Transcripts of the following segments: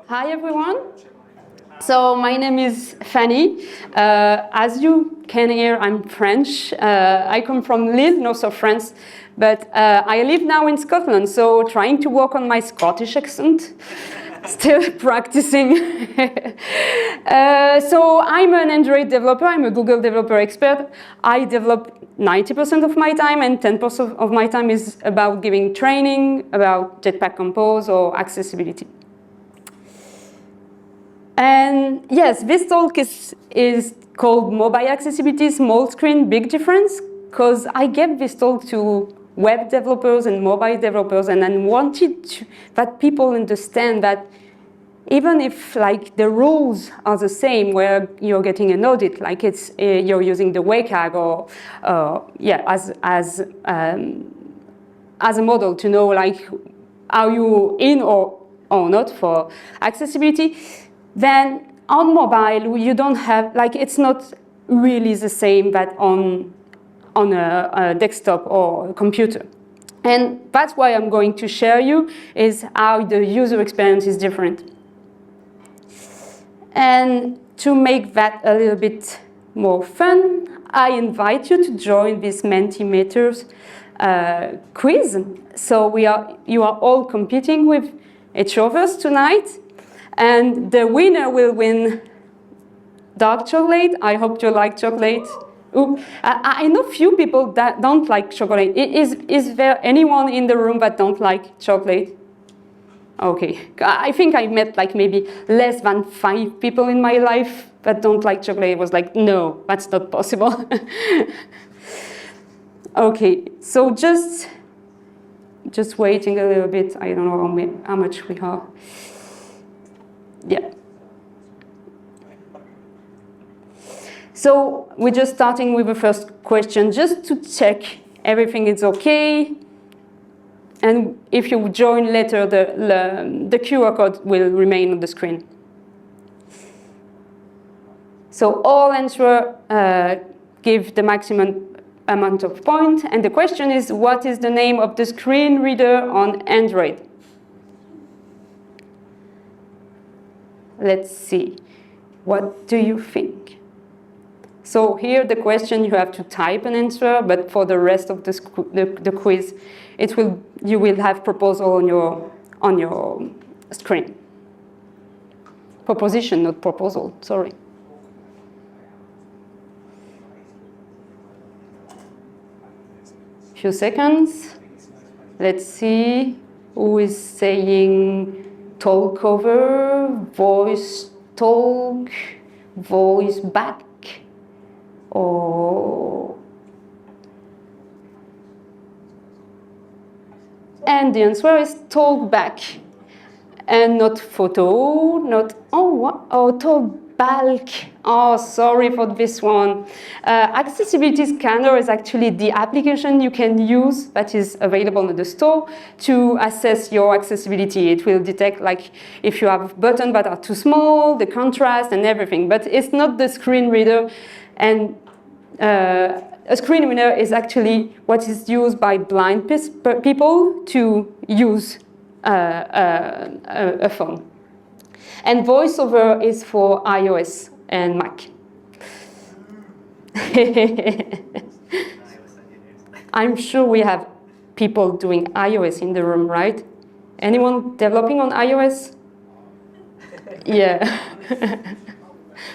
Hi everyone. So my name is Fanny. As you can hear, I'm French. I come from Lille, north of France, but I live now in Scotland, so trying to work on my Scottish accent. Still practicing. So I'm an Android developer, I'm a Google developer expert. I develop 90% of my time, and 10% of my time is about giving training about Jetpack Compose or accessibility. And yes, this talk is called Mobile Accessibility, Small Screen, Big Difference, because I gave this talk to web developers and mobile developers, and I wanted that people understand that even if like the rules are the same, where you're getting an audit, like it's you're using the WCAG or as a model to know like are you in or not for accessibility, then on mobile you don't have like it's not really the same that on a desktop or a computer. And that's why I'm going to share you is how the user experience is different. And to make that a little bit more fun, I invite you to join this Mentimeters quiz. So you are all competing with each other tonight, and the winner will win dark chocolate. I hope you like chocolate. Ooh, I know few people that don't like chocolate. Is there anyone in the room that don't like chocolate? Okay, I think I met like maybe less than 5 people in my life that don't like chocolate. It was like, no, that's not possible. Okay, so just waiting a little bit. I don't know how much we are. Yeah. So we're just starting with the first question, just to check everything is okay. And if you join later, the QR code will remain on the screen. So all answers give the maximum amount of points. And the question is, what is the name of the screen reader on Android? Let's see. What do you think? So here the question, you have to type an answer, but for the rest of the quiz, you will have proposal on your screen. Proposition, not proposal, sorry. Few seconds. Let's see who is saying talk over, voice talk, voice back. And the answer is talk back, and not photo, not talk back. Oh, sorry for this one. Accessibility Scanner is actually the application you can use that is available in the store to assess your accessibility. It will detect like if you have buttons that are too small, the contrast and everything, but it's not the screen reader. And a screen reader is actually what is used by blind people to use a phone. And VoiceOver is for iOS and Mac. I'm sure we have people doing iOS in the room, right? Anyone developing on iOS? Yeah.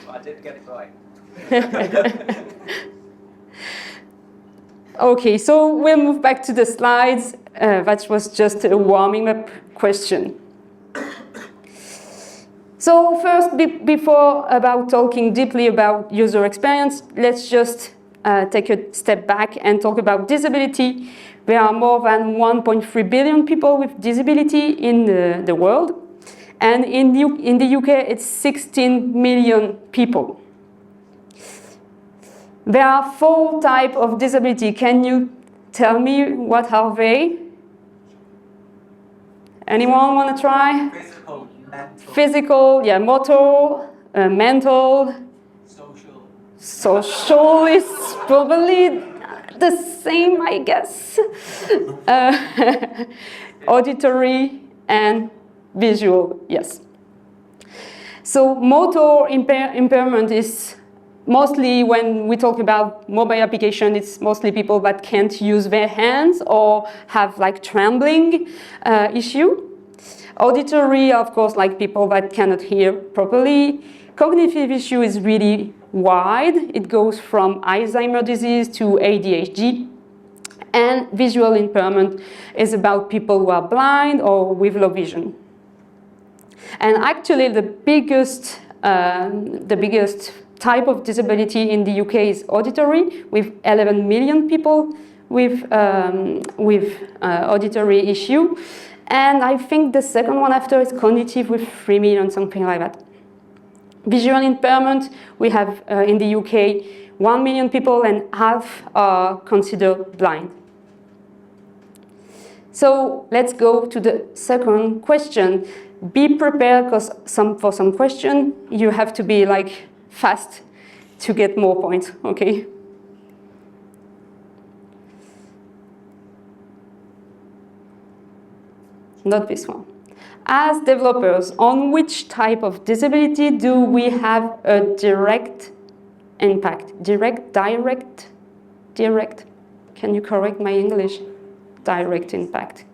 I did get it right. Okay, so we'll move back to the slides. That was just a warming up question. So first, before about talking deeply about user experience, let's just take a step back and talk about disability. There are more than 1.3 billion people with disability in the world. And in the UK, it's 16 million people. There are 4 types of disability. Can you tell me what are they? Anyone want to try? Physical, mental. Physical, yeah, motor, mental. Social. Social is probably the same, I guess. Auditory and visual, yes. So motor impairment is mostly, when we talk about mobile application, it's mostly people that can't use their hands or have like trembling issue. Auditory, of course, like people that cannot hear properly. Cognitive issue is really wide. It goes from Alzheimer's disease to ADHD. And visual impairment is about people who are blind or with low vision. And actually, the biggest type of disability in the UK is auditory, with 11 million people with auditory issue. And I think the second one after is cognitive, with 3 million, something like that. Visual impairment, we have in the UK 1 million people, and half are considered blind. So let's go to the second question. Be prepared, because for some question you have to be like fast to get more points, okay? Not this one. As developers, on which type of disability do we have a direct impact? Direct? Can you correct my English? Direct impact.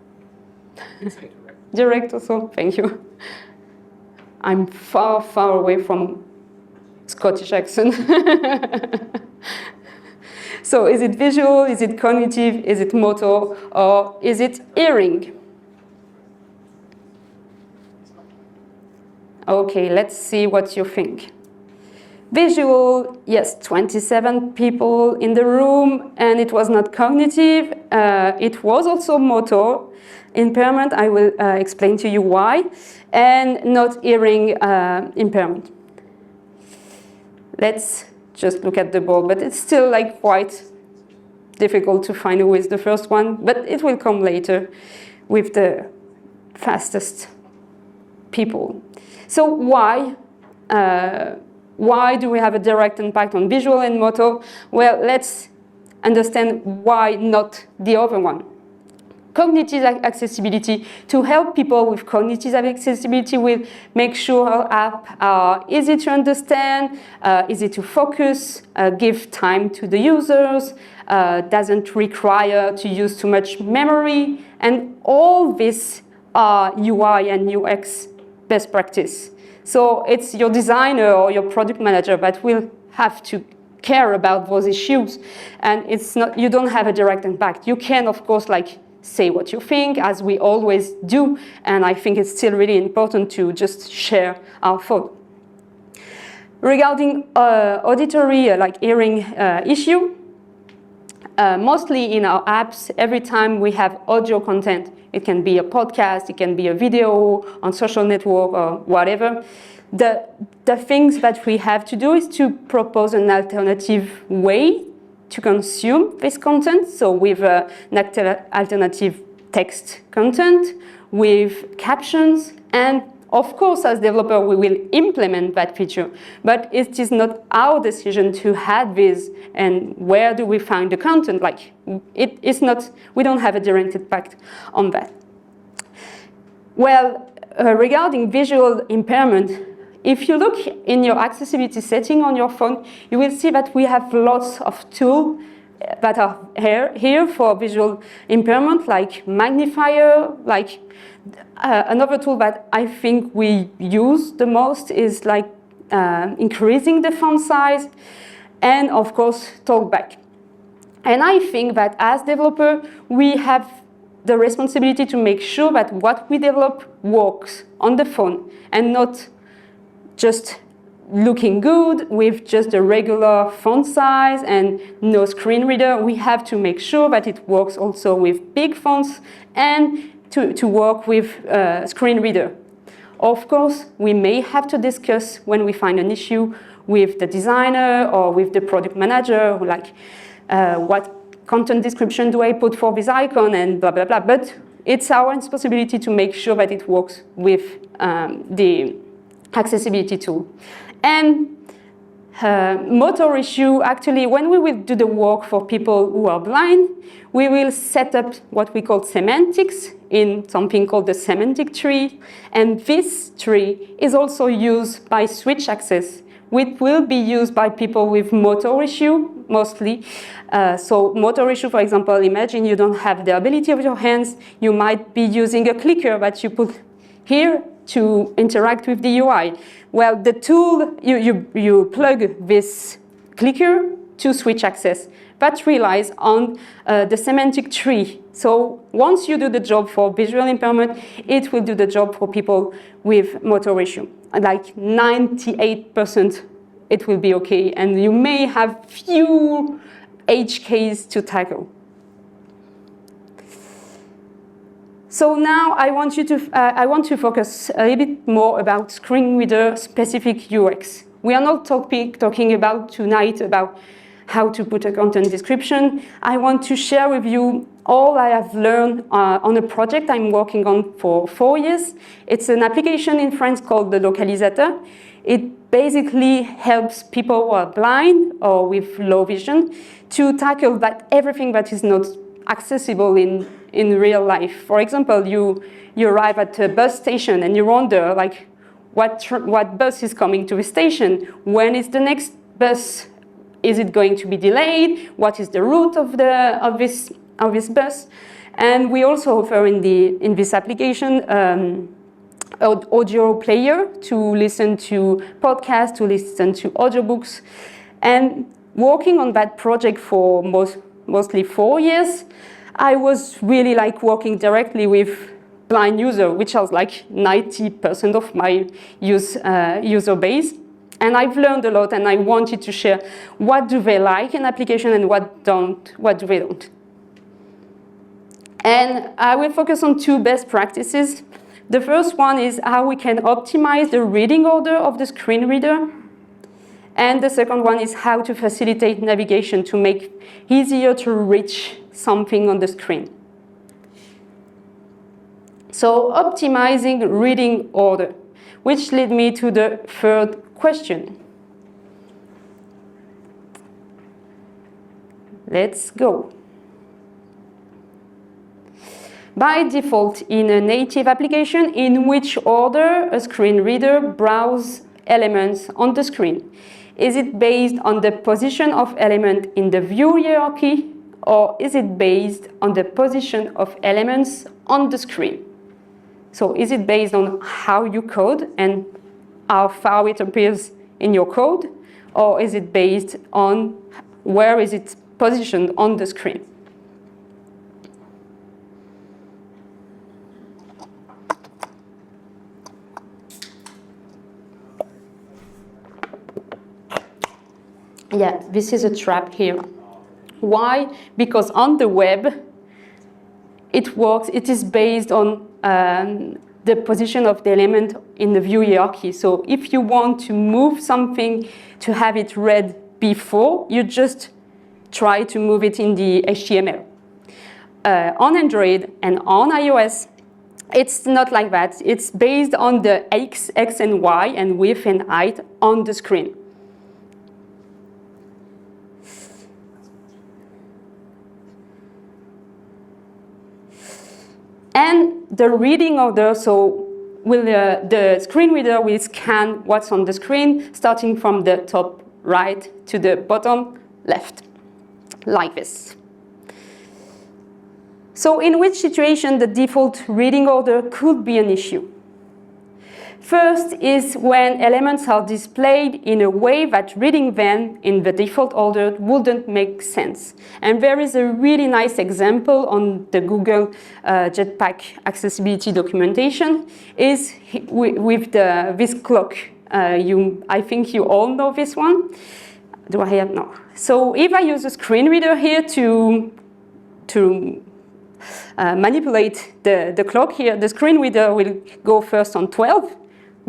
Direct also, thank you. I'm far, far away from Scottish accent. So is it visual, is it cognitive, is it motor, or is it hearing? Okay, let's see what you think. Visual, yes, 27 people in the room, and it was not cognitive. It was also motor impairment. I will explain to you why. And not hearing impairment. Let's just look at the board, but it's still like quite difficult to find who is the first one, but it will come later with the fastest people. So why do we have a direct impact on visual and motor? Well, let's understand why not the other one. Cognitive accessibility, to help people with cognitive accessibility, will make sure our app are easy to understand, easy to focus, give time to the users, doesn't require to use too much memory, and all this are UI and UX best practice. So it's your designer or your product manager that will have to care about those issues, and it's not, you don't have a direct impact. You can, of course, like say what you think, as we always do, and I think it's still really important to just share our thought. Regarding auditory, like hearing issue, mostly in our apps, every time we have audio content, it can be a podcast, it can be a video on social network or whatever, the things that we have to do is to propose an alternative way to consume this content. So with an alternative text content, with captions, and of course, as developer, we will implement that feature. But it is not our decision to add this, and where do we find the content? Like, it's not, we don't have a direct impact on that. Well, regarding visual impairment, if you look in your accessibility setting on your phone, you will see that we have lots of tools that are here for visual impairment, like magnifier, like another tool that I think we use the most is like increasing the font size, and of course talkback. And I think that as developer, we have the responsibility to make sure that what we develop works on the phone and not just looking good with just a regular font size and no screen reader. We have to make sure that it works also with big fonts and to work with screen reader. Of course, we may have to discuss when we find an issue with the designer or with the product manager, like what content description do I put for this icon and blah, blah, blah. But it's our responsibility to make sure that it works with the accessibility tool. And motor issue, actually, when we will do the work for people who are blind, we will set up what we call semantics in something called the semantic tree. And this tree is also used by switch access, which will be used by people with motor issue, mostly. So motor issue, for example, imagine you don't have the ability of your hands. You might be using a clicker that you put here to interact with the UI. Well, the tool, you plug this clicker to switch access. That relies on the semantic tree. So once you do the job for visual impairment, it will do the job for people with motor issue. Like 98%, it will be okay. And you may have few edge cases to tackle. So now I want to focus a little bit more about screen reader specific UX. We are not talking about tonight about how to put a content description. I want to share with you all I have learned on a project I'm working on for 4 years. It's an application in France called the Localisateur. It basically helps people who are blind or with low vision to tackle everything that is not accessible in real life. For example, you arrive at a bus station and you wonder, like, what bus is coming to the station? When is the next bus? Is it going to be delayed? What is the route of this bus? And we also offer in this application audio player to listen to podcasts, to listen to audiobooks. And working on that project for mostly 4 years, I was really like working directly with blind users, which was like 90% of my user base. And I've learned a lot, and I wanted to share what do they like in application and what do they don't. And I will focus on 2 best practices. The first one is how we can optimize the reading order of the screen reader. And the second one is how to facilitate navigation to make it easier to reach something on the screen. So optimizing reading order, which led me to the third question. Let's go. By default, in a native application, in which order a screen reader browses elements on the screen? Is it based on the position of element in the view hierarchy, or is it based on the position of elements on the screen? So is it based on how you code and how far it appears in your code, or is it based on where is it positioned on the screen? Yeah, this is a trap here. Why? Because on the web, it is based on the position of the element in the view hierarchy. So if you want to move something to have it read before, you just try to move it in the HTML. On Android and on iOS, it's not like that. It's based on the X and Y and width and height on the screen. And the reading order, so the screen reader will scan what's on the screen, starting from the top right to the bottom left, like this. So in which situation the default reading order could be an issue? First is when elements are displayed in a way that reading them in the default order wouldn't make sense. And there is a really nice example on the Google Jetpack accessibility documentation is with this clock. I think you all know this one. Do I have? No. So if I use a screen reader here to manipulate the clock here, the screen reader will go first on 12.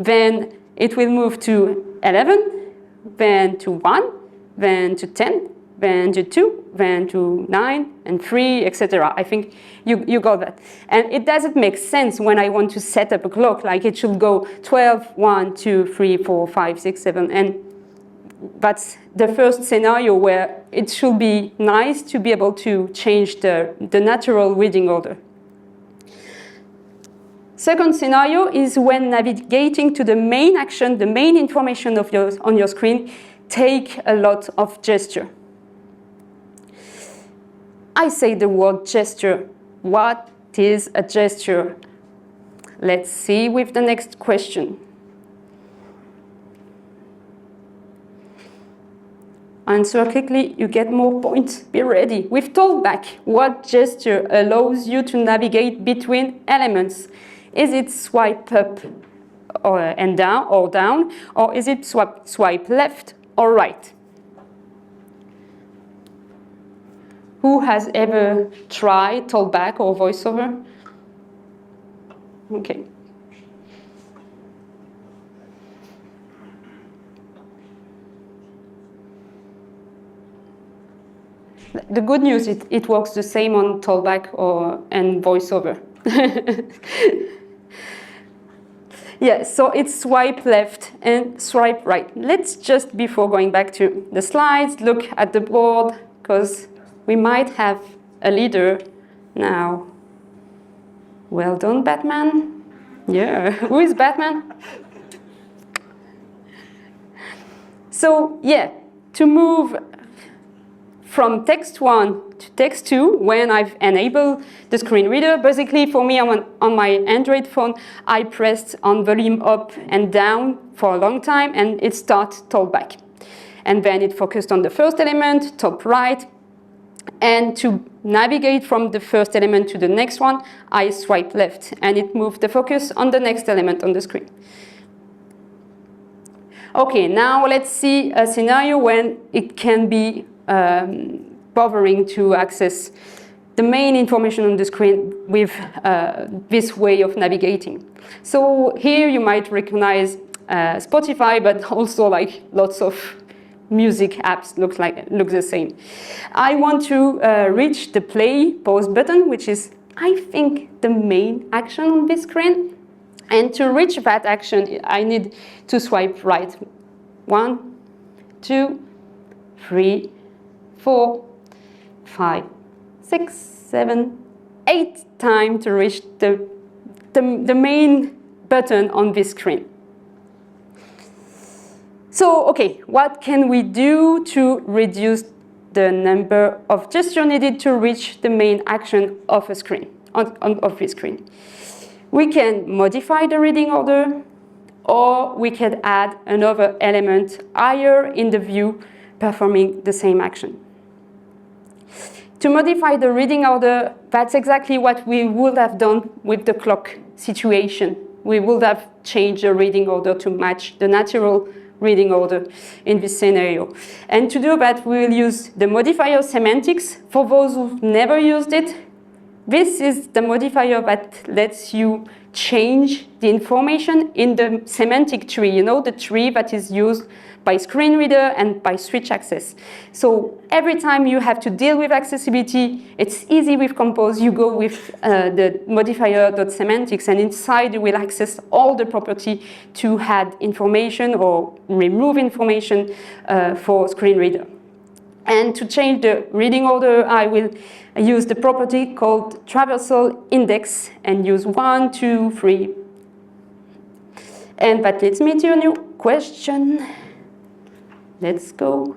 Then it will move to 11, then to 1, then to 10, then to 2, then to 9, and 3, etc. I think you got that. And it doesn't make sense when I want to set up a clock, like it should go 12, 1, 2, 3, 4, 5, 6, 7, and that's the first scenario where it should be nice to be able to change the natural reading order. Second scenario is when navigating to the main action, the main information of on your screen, take a lot of gesture. I say the word gesture. What is a gesture? Let's see with the next question. Answer quickly, you get more points. Be ready. With talkback, what gesture allows you to navigate between elements? Is it swipe up and down, or is it swipe left or right? Who has ever tried talkback or voiceover? Okay. The good news is it works the same on talkback and voiceover. Yeah, so it's swipe left and swipe right. Let's just, before going back to the slides, look at the board, because we might have a leader now. Well done, Batman. Yeah, who is Batman? So, yeah, to move from text 1 to text 2, when I've enabled the screen reader, basically for me on my Android phone, I pressed on volume up and down for a long time and it started talkback. And then it focused on the first element, top right. And to navigate from the first element to the next one, I swipe left and it moved the focus on the next element on the screen. Okay, now let's see a scenario when it can be bothering to access the main information on the screen with this way of navigating. So here you might recognize Spotify, but also like lots of music apps look the same. I want to reach the play pause button, which is, I think, the main action on this screen. And to reach that action, I need to swipe right. 1, 2, 3, 4, 5, 6, 7, 8 times to reach the main button on this screen. So, okay, what can we do to reduce the number of gestures needed to reach the main action of a screen, of this screen? We can modify the reading order, or we can add another element higher in the view performing the same action. To modify the reading order, that's exactly what we would have done with the clock situation. We would have changed the reading order to match the natural reading order in this scenario. And to do that, we will use the modifier semantics. For those who've never used it, this is the modifier that lets you change the information in the semantic tree, you know, the tree that is used by screen reader and by switch access. So every time you have to deal with accessibility, it's easy with Compose. You go with the modifier.semantics, and inside you will access all the property to add information or remove information for screen reader. And to change the reading order, I will use the property called traversal index and use 1, 2, 3. And that leads me to a new question. Let's go.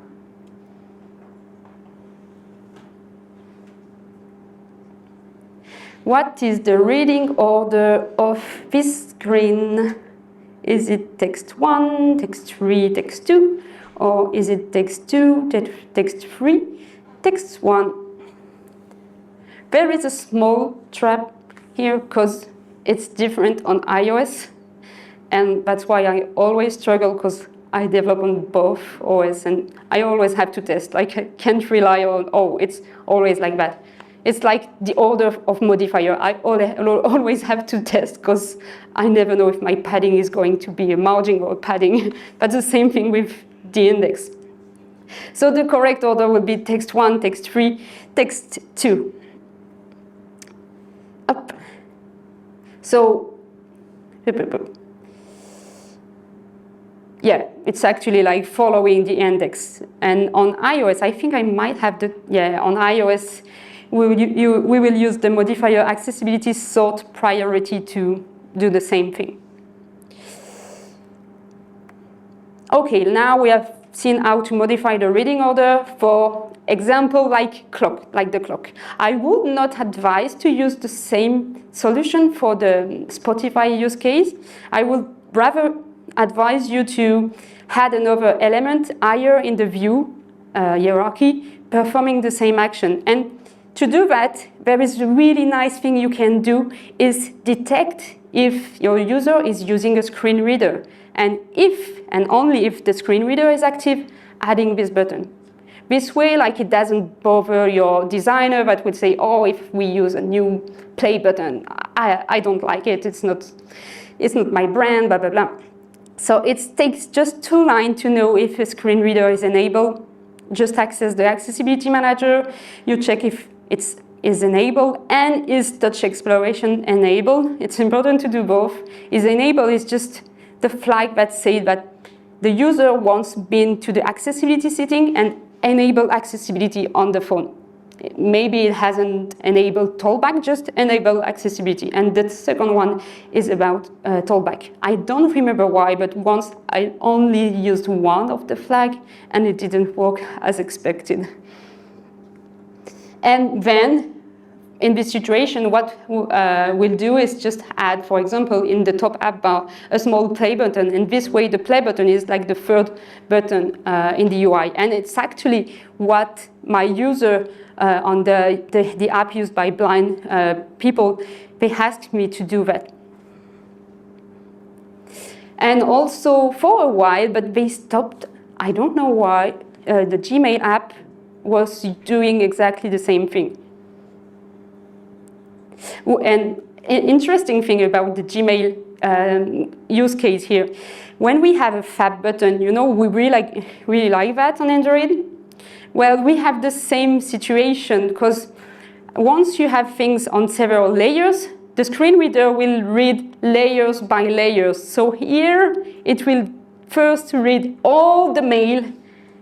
What is the reading order of this screen? Is it text 1, text 3, text 2? Or is it text 2, text 3, text 1? There is a small trap here because it's different on iOS. And that's why I always struggle, because I develop on both OS and I always have to test. Like, I can't rely on, oh, it's always like that. It's like the order of modifier. I always have to test because I never know if my padding is going to be a margin or a padding. But the same thing with the index. So the correct order would be text 1, text 3, text 2. Up. So, yeah, it's actually like following the index. And on iOS, I think I might have on iOS, we will use the modifier accessibility sort priority to do the same thing. Okay, now we have seen how to modify the reading order for example like the clock. I would not advise to use the same solution for the Spotify use case. I would rather advise you to add another element higher in the view hierarchy performing the same action. And to do that, there is a really nice thing you can do is detect if your user is using a screen reader. And if and only if the screen reader is active, adding this button. This way, like it doesn't bother your designer that would say, oh, if we use a new play button, I don't like it, it's not my brand, blah, blah, blah. So it takes just 2 lines to know if a screen reader is enabled. Just access the accessibility manager, you check if it is enabled and is touch exploration enabled. It's important to do both. Is enabled is just the flag that says that the user wants been to the accessibility setting and enable accessibility on the phone. Maybe it hasn't enabled tollback, just enable accessibility. And the second one is about tollback. I don't remember why, but once I only used one of the flag and it didn't work as expected. And then in this situation, what we'll do is just add, for example, in the top app bar, a small play button. And this way, the play button is like the third button in the UI. And it's actually what my user on the app used by blind people, they asked me to do that. And also for a while, but they stopped, I don't know why, the Gmail app was doing exactly the same thing. And an interesting thing about the Gmail use case here, when we have a fab button, you know, we really like that on Android. Well, we have the same situation because once you have things on several layers, the screen reader will read layers by layers. So here it will first read all the mail,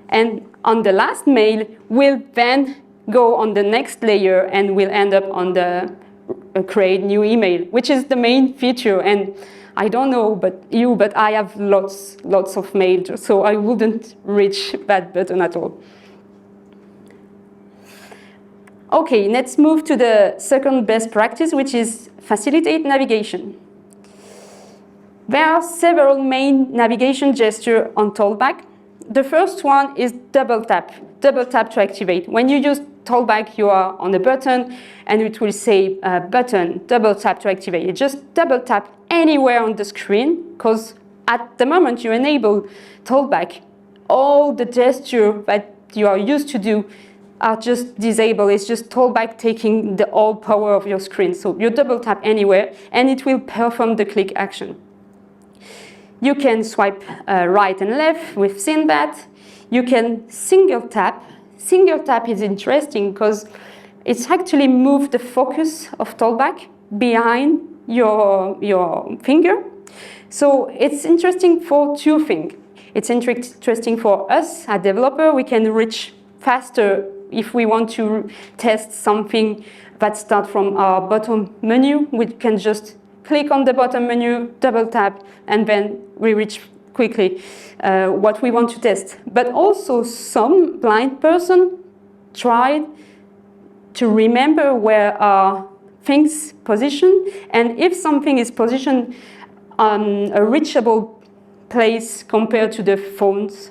and on the last mail will then go on the next layer and will end up on the create new email, which is the main feature. And I don't know but I have lots of mail, so I wouldn't reach that button at all. Okay, let's move to the second best practice, which is facilitate navigation. There are several main navigation gestures on tollback. The first one is double tap to activate. When you use tollback, you are on the button and it will say button, double tap to activate. You just double tap anywhere on the screen because at the moment you enable tollback, all the gesture that you are used to do are just disabled. It's just tollback taking the all power of your screen. So you double tap anywhere and it will perform the click action. You can swipe right and left, we've seen that. You can single tap. Single tap is interesting because it's actually moved the focus of tollback behind your finger. So it's interesting for 2 things. It's interesting for us, a developer, we can reach faster if we want to test something that starts from our bottom menu. We can just click on the bottom menu, double tap, and then we reach quickly what we want to test. But also some blind person tried to remember where are things positioned, and if something is positioned on a reachable place compared to the phones,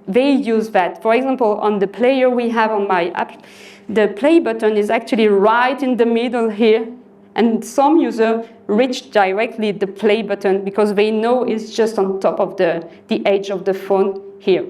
they use that. For example, on the player we have on my app, the play button is actually right in the middle here, and some users reach directly the play button because they know it's just on top of the edge of the phone here.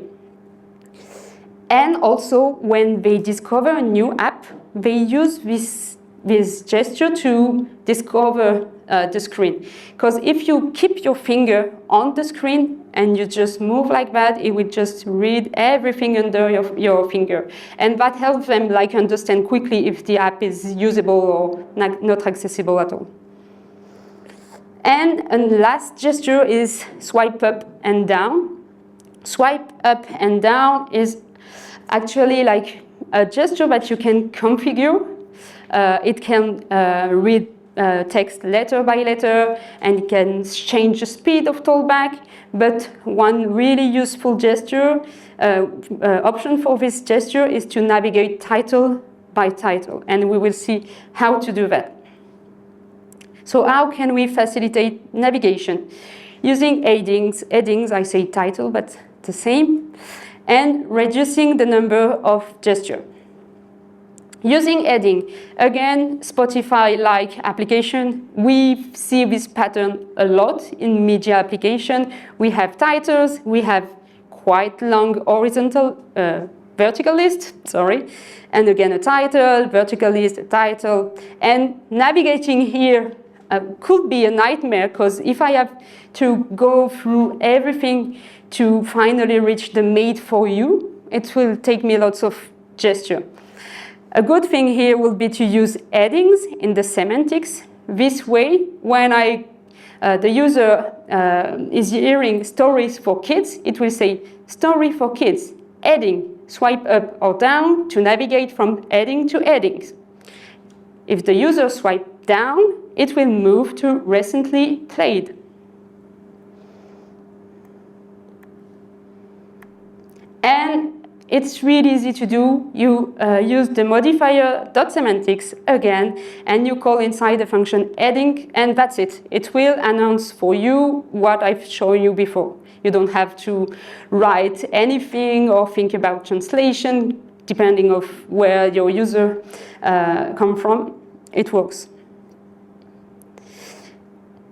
And also, when they discover a new app, they use this gesture to discover the screen. Because if you keep your finger on the screen and you just move like that, it will just read everything under your finger. And that helps them like understand quickly if the app is usable or not accessible at all. And a last gesture is swipe up and down. Swipe up and down is actually like a gesture that you can configure. It can read text letter by letter, and it can change the speed of talkback. But one really useful gesture, option for this gesture is to navigate title by title, and we will see how to do that. So how can we facilitate navigation? Using headings, I say title, but the same, and reducing the number of gestures. Using heading, again, Spotify-like application, we see this pattern a lot in media application. We have titles, we have quite long vertical list, and again a title, vertical list, a title, and navigating here could be a nightmare, because if I have to go through everything to finally reach the made for you, it will take me lots of gesture. A good thing here will be to use headings in the semantics. This way, when the user is hearing stories for kids, it will say story for kids, heading, swipe up or down to navigate from heading to headings. If the user swipes down, it will move to recently played. And it's really easy to do. You use the modifier .semantics again, and you call inside the function heading, and that's it. It will announce for you what I've shown you before. You don't have to write anything or think about translation, depending on where your user come from. It works.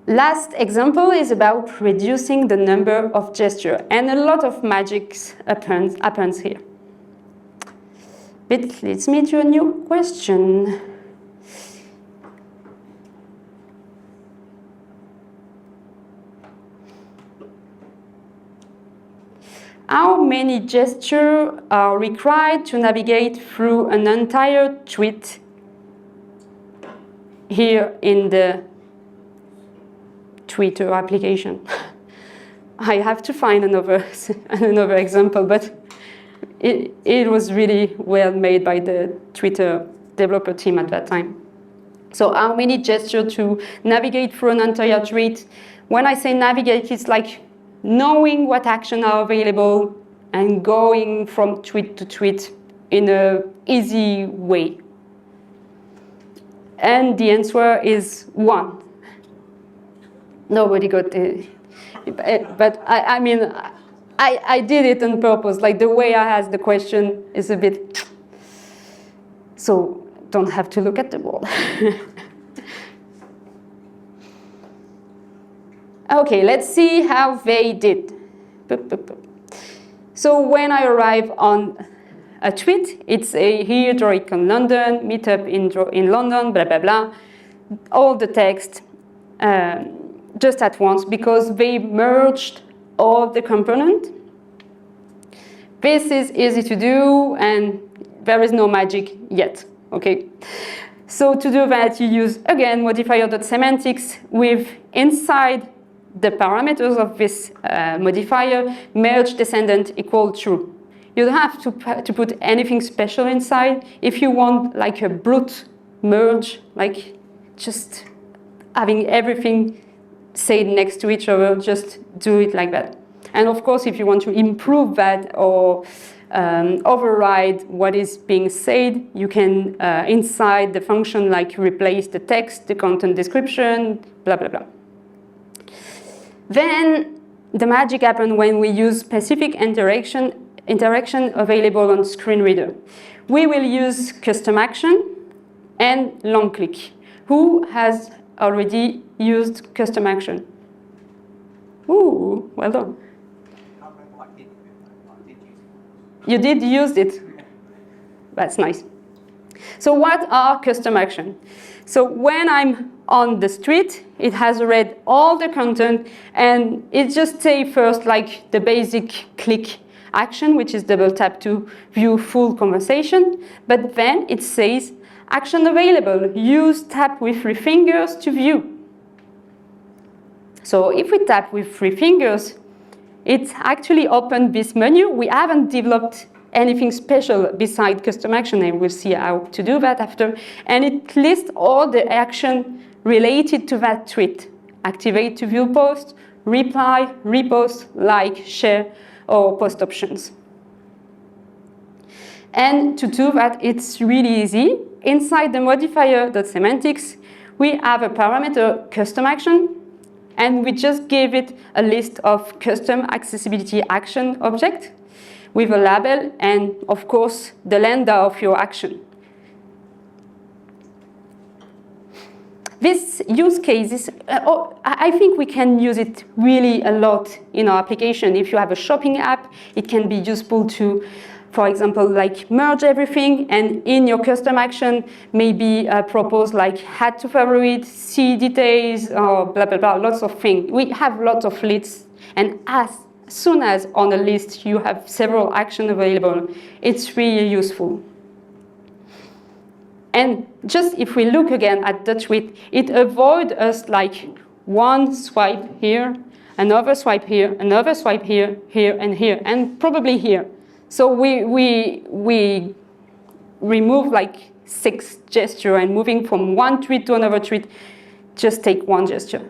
Last example is about reducing the number of gestures, and a lot of magic happens here. It leads me to a new question. How many gestures are required to navigate through an entire tweet here in the Twitter application? I have to find another example, but it was really well made by the Twitter developer team at that time. So how many gestures to navigate through an entire tweet? When I say navigate, it's like knowing what actions are available and going from tweet to tweet in an easy way. And the answer is 1. Nobody got it. But I mean, I did it on purpose. Like the way I asked the question is a bit, so don't have to look at the board. Okay, let's see how they did. So when I arrive on a tweet, it's a here, Doric in London, meetup in London, blah, blah, blah. All the text just at once, because they merged all the components. This is easy to do, and there is no magic yet, okay? So to do that, you use, again, modifier.semantics with inside the parameters of this modifier, merge descendant equal true. You don't have to put anything special inside. If you want like a brute merge, like just having everything said next to each other, just do it like that. And of course, if you want to improve that or override what is being said, you can inside the function like replace the text, the content description, blah, blah, blah. Then the magic happens when we use specific interaction available on screen reader. We will use custom action and long click. Who has already used custom action? Ooh, well done. You did use it. That's nice. So what are custom action? So when I'm on the street, it has read all the content, and it just says first like the basic click action, which is double tap to view full conversation. But then it says action available. Use tap with 3 fingers to view. So if we tap with 3 fingers, it actually opened this menu. We haven't developed anything special beside custom action, and we'll see how to do that after. And it lists all the action related to that tweet. Activate to view post, reply, repost, like, share, or post options. And to do that, it's really easy. Inside the modifier.semantics, we have a parameter custom action, and we just gave it a list of custom accessibility action object with a label and, of course, the lambda of your action. This use case I think we can use it really a lot in our application. If you have a shopping app, it can be useful to, for example, like merge everything, and in your custom action, maybe propose like add to favorite, see details, or blah, blah, blah, lots of things. We have lots of lists, and as soon as on a list you have several actions available, it's really useful. And just if we look again at the tweet, it avoids us like one swipe here, another swipe here, another swipe here, here, and probably here. So we remove like 6 gestures, and moving from one tweet to another tweet, just take 1 gesture.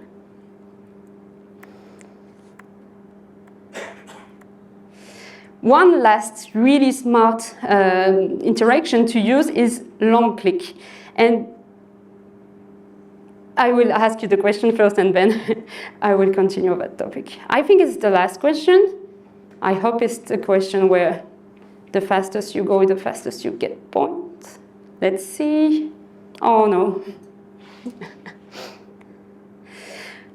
One last really smart interaction to use is long click. And I will ask you the question first, and then I will continue that topic. I think it's the last question. I hope it's the question where the fastest you go, the fastest you get points. Let's see. Oh no.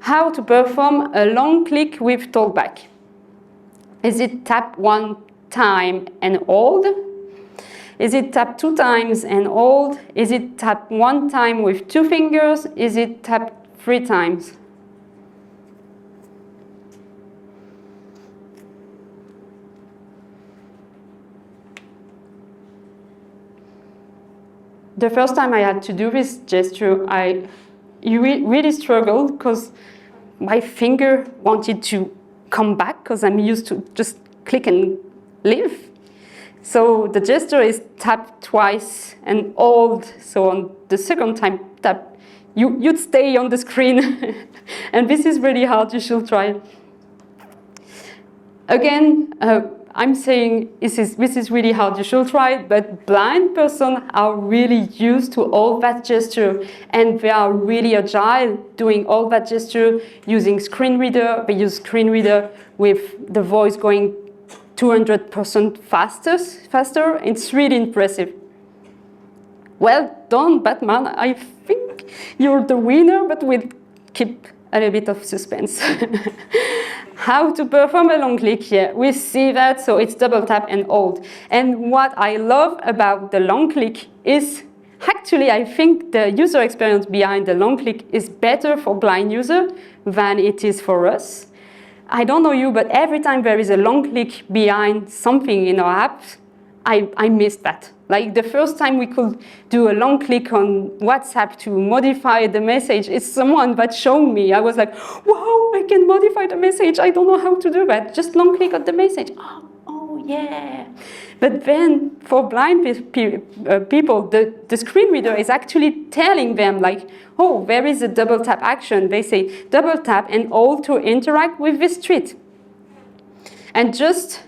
How to perform a long click with talkback. Is it tap 1 time and hold? Is it tap 2 times and hold? Is it tap 1 time with 2 fingers? Is it tap 3 times? The first time I had to do this gesture, you really struggled because my finger wanted to come back because I'm used to just click and leave. So the gesture is tap twice and hold. So on the second time tap, you'd stay on the screen. And this is really hard, you should try. Again, I'm saying this is really hard, you should try it, but blind persons are really used to all that gesture, and they are really agile doing all that gesture using screen reader. They use screen reader with the voice going 200% faster. It's really impressive. Well done, Batman. I think you're the winner, but we'll keep a little bit of suspense. How to perform a long click here. We see that, so it's double tap and hold. And what I love about the long click is, actually, I think the user experience behind the long click is better for blind user than it is for us. I don't know you, but every time there is a long click behind something in our app, I miss that. Like the first time we could do a long click on WhatsApp to modify the message, it's someone that showed me. I was like, wow, I can modify the message. I don't know how to do that. Just long click on the message. Oh yeah. But then for blind people, the screen reader is actually telling them like, oh, there is a double tap action. They say double tap and hold to interact with this tweet. And just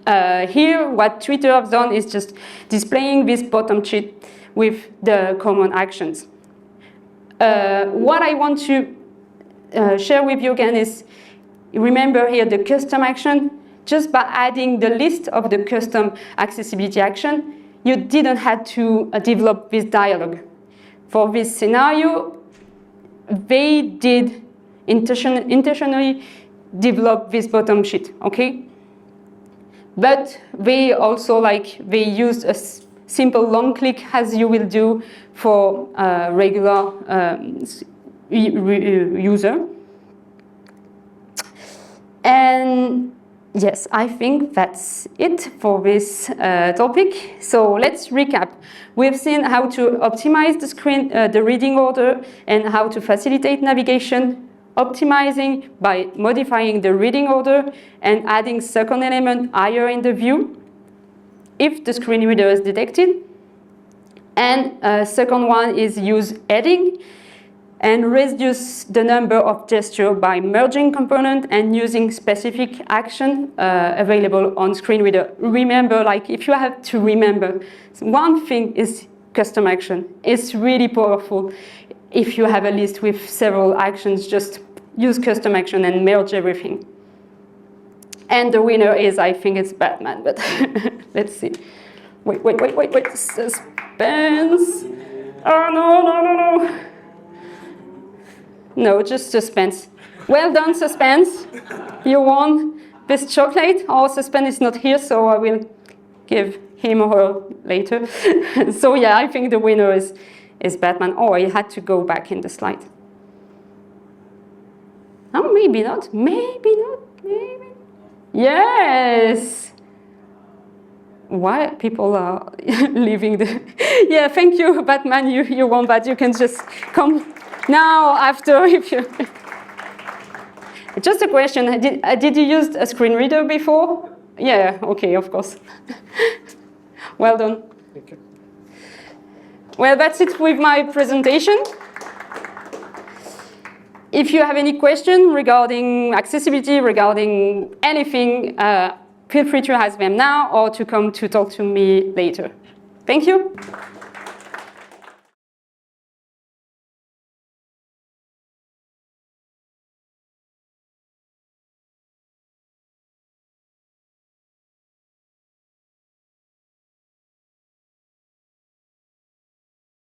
here, what Twitter has done is just displaying this bottom sheet with the common actions. What I want to share with you again is, remember here the custom action. Just by adding the list of the custom accessibility action, you didn't have to develop this dialogue. For this scenario, they did intentionally develop this bottom sheet, okay? But they also they used a simple long click as you will do for a regular user. And yes, I think that's it for this topic. So let's recap. We've seen how to optimize the screen, the reading order, and how to facilitate navigation. optimizing by modifying the reading order and adding second element higher in the view if the screen reader is detected. And second one is use heading and reduce the number of gestures by merging component and using specific action available on screen reader. Remember, like if you have to remember, one thing is custom action. It's really powerful. If you have a list with several actions, just use custom action and merge everything. And the winner is, I think it's Batman, but let's see. Wait, suspense. Oh, no. No, just suspense. Well done, suspense. You won this chocolate. Our suspense is not here, so I will give him or her later. So yeah, I think the winner is Batman. Oh, I had to go back in the slide. Oh, maybe not. Maybe. Yes. Why people are leaving the... Yeah, thank you, Batman. You won that. You can just come now after if you... Just a question. Did you use a screen reader before? Yeah, okay, of course. Well done. Thank you. Well, that's it with my presentation. If you have any question regarding accessibility, regarding anything, feel free to ask them now or to come to talk to me later. Thank you.